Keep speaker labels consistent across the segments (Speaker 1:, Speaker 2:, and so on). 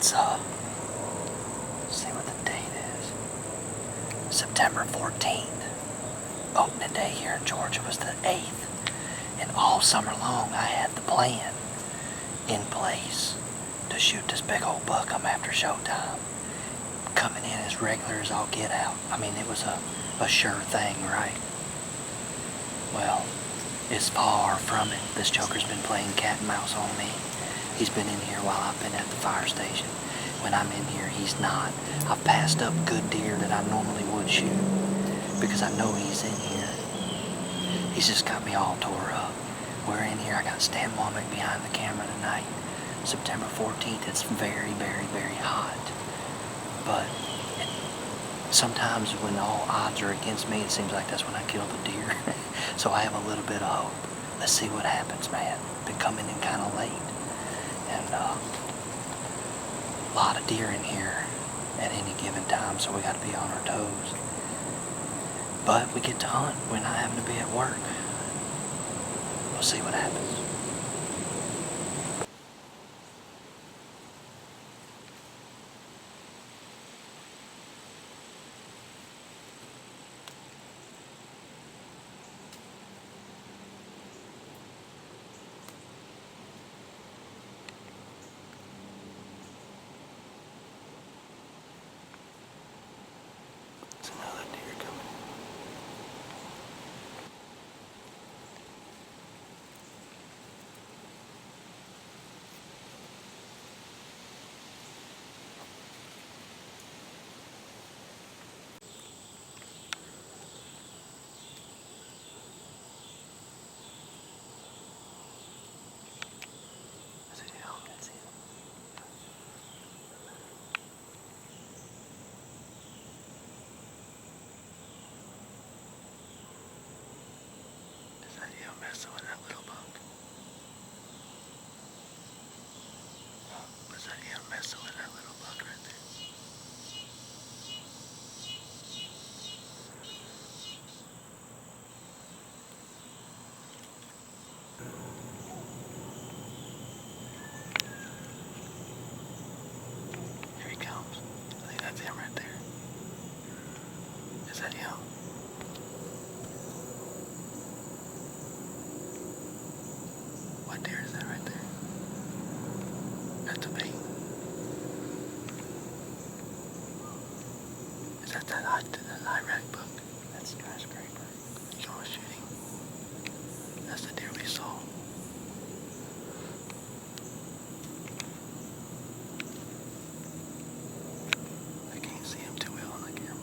Speaker 1: It's, let's see what the date is. September 14th. Opening day here in Georgia was the 8th. And all summer long I had the plan in place to shoot this big old buck I'm after showtime. Coming in as regular as I'll get out. I mean, it was a sure thing, right? Well, it's far from it. This joker's been playing cat and mouse on me. He's been in here while I've been at the fire station. When I'm in here, he's not. I've passed up good deer that I normally would shoot because I know he's in here. He's just got me all tore up. We're in here. I got Stan Womack behind the camera tonight. September 14th. It's very, very, very hot. But sometimes when all odds are against me, it seems like that's when I kill the deer. So I have a little bit of hope. Let's see what happens, man. Been coming in kind of late. And a lot of deer in here at any given time, so we got to be on our toes. But we get to hunt. We're not having to be at work. We'll see what happens. It's another deer coming. Messing with that little buck. Was that him messing with that little buck right there? Here he comes. I think that's him right there. Is that him? What deer is that right there? That's a bait. Is that Iraq buck? That's Skyscraper. You going shooting? That's the deer we saw. I can't see him too well on the camera.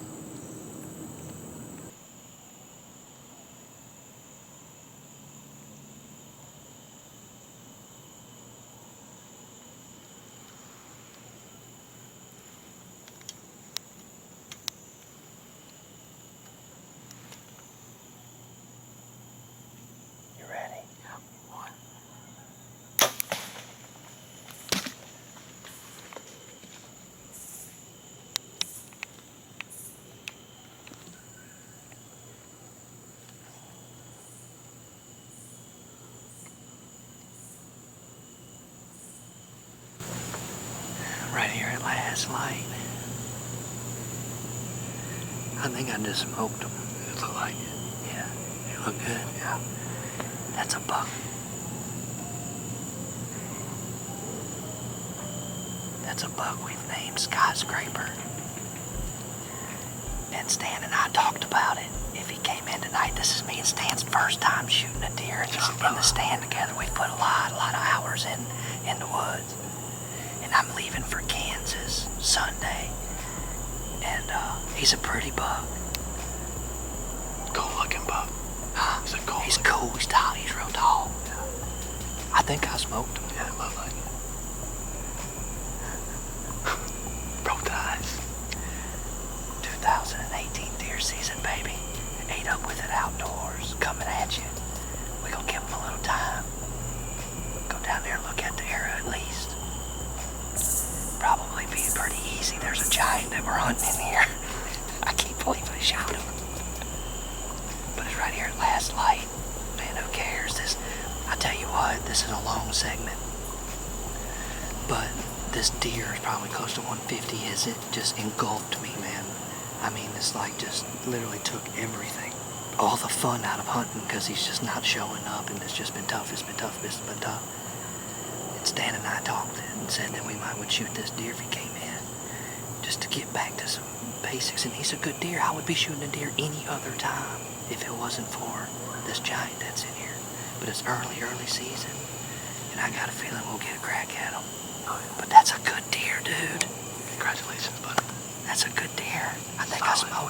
Speaker 1: Right here at last light. I think I just smoked them. It looked like it. Yeah. It looked good. Yeah. That's a buck. That's a buck we've named Skyscraper. And Stan and I talked about it. If he came in tonight, this is me and Stan's first time shooting a deer in the stand together. We've put a lot of hours in the woods. I'm leaving for Kansas Sunday, and he's a pretty buck. Cool looking buck. Huh? He's cool. He's tall. He's real tall. Yeah. I think I smoked him. Yeah, it looked like it. Broke the ice. 2018 deer season, baby. Ate up with it outdoors. Coming at you. We gonna give him a little time. Go down there and look at the area at least. Probably be pretty easy. There's a giant that we're hunting in here. I can't believe I shot him. But it's right here at last light. Man, who cares? I tell you what, this is a long segment. But this deer is probably close to 150, is it just engulfed me, man. I mean, it's like just literally took everything. All the fun out of hunting because he's just not showing up, and it's just been tough, it's been tough, it's been tough. And Stan and I talked and said that we would shoot this deer if he came in, just to get back to some basics. And he's a good deer. I would be shooting a deer any other time if it wasn't for this giant that's in here. But it's early season, and I got a feeling we'll get a crack at him.
Speaker 2: Oh, yeah.
Speaker 1: But that's a good deer, dude.
Speaker 2: Congratulations, buddy.
Speaker 1: That's a good deer. I think
Speaker 2: Solid.
Speaker 1: I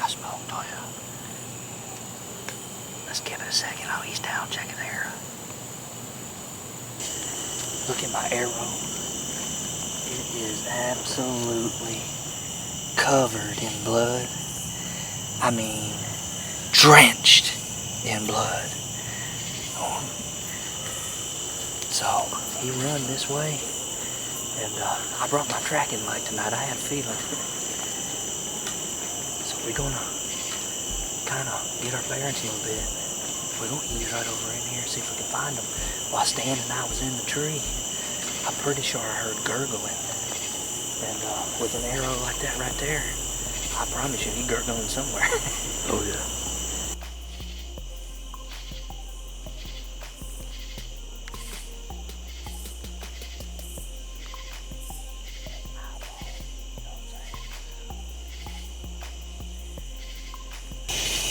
Speaker 1: smoked.
Speaker 2: Oh, yeah.
Speaker 1: Let's give it a second. Oh, he's down checking the arrow. Look at my arrow. It is absolutely covered in blood. I mean, drenched in blood. So, he run this way, and I brought my tracking light tonight. I had a feeling. So we're gonna kind of get our bearings a little bit. We're gonna ease right over in here and see if we can find them. While Stan and I was in the tree, I'm pretty sure I heard gurgling. And with an arrow like that right there, I promise you, he gurgling somewhere.
Speaker 2: Oh, yeah.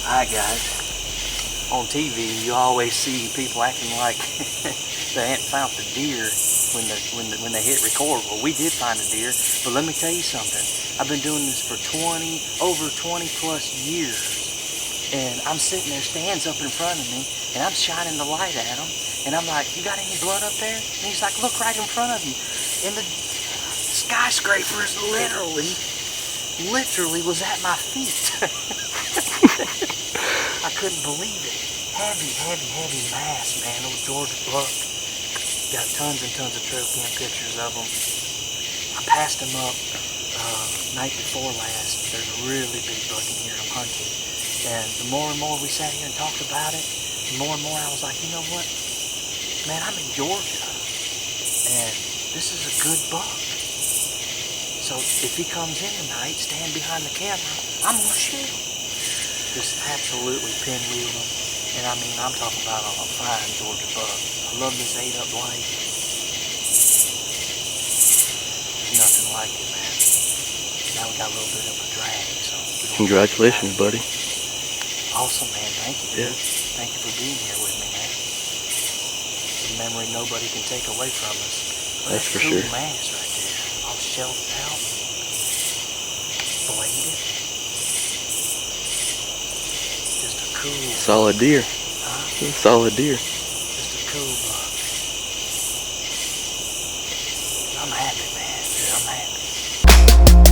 Speaker 1: Hi guys. On TV, you always see people acting like they ain't found the deer when they hit record. Well, we did find a deer, but let me tell you something. I've been doing this for over 20 plus years, and I'm sitting there, Stan's up in front of me, and I'm shining the light at him, and I'm like, "You got any blood up there?" And he's like, "Look right in front of you." And the skyscraper is literally was at my feet. I couldn't believe it. Heavy mass, man. Old Georgia buck. Got tons and tons of trail cam pictures of them. I passed him up night before last. There's a really big buck in here I'm hunting. And the more and more we sat here and talked about it, the more and more I was like, you know what? Man, I'm in Georgia. And this is a good buck. So if he comes in tonight, stand behind the camera, I'm going to shoot him. Just absolutely pinwheeled him. And I mean, I'm talking about a fine Georgia buck. I love this 8-up blade. There's nothing like it, man. Now we got a little bit of a drag, so.
Speaker 2: Congratulations, buddy.
Speaker 1: Awesome, man. Thank you, dude.
Speaker 2: Yeah.
Speaker 1: Thank you for being here with me, man. It's a memory nobody can take away from us. But
Speaker 2: That's for
Speaker 1: cool
Speaker 2: sure.
Speaker 1: mass right there. All shelved out. Bladed. Cool.
Speaker 2: Solid deer.
Speaker 1: Huh?
Speaker 2: Solid deer.
Speaker 1: Just a cool buck. I'm happy, man. I'm happy.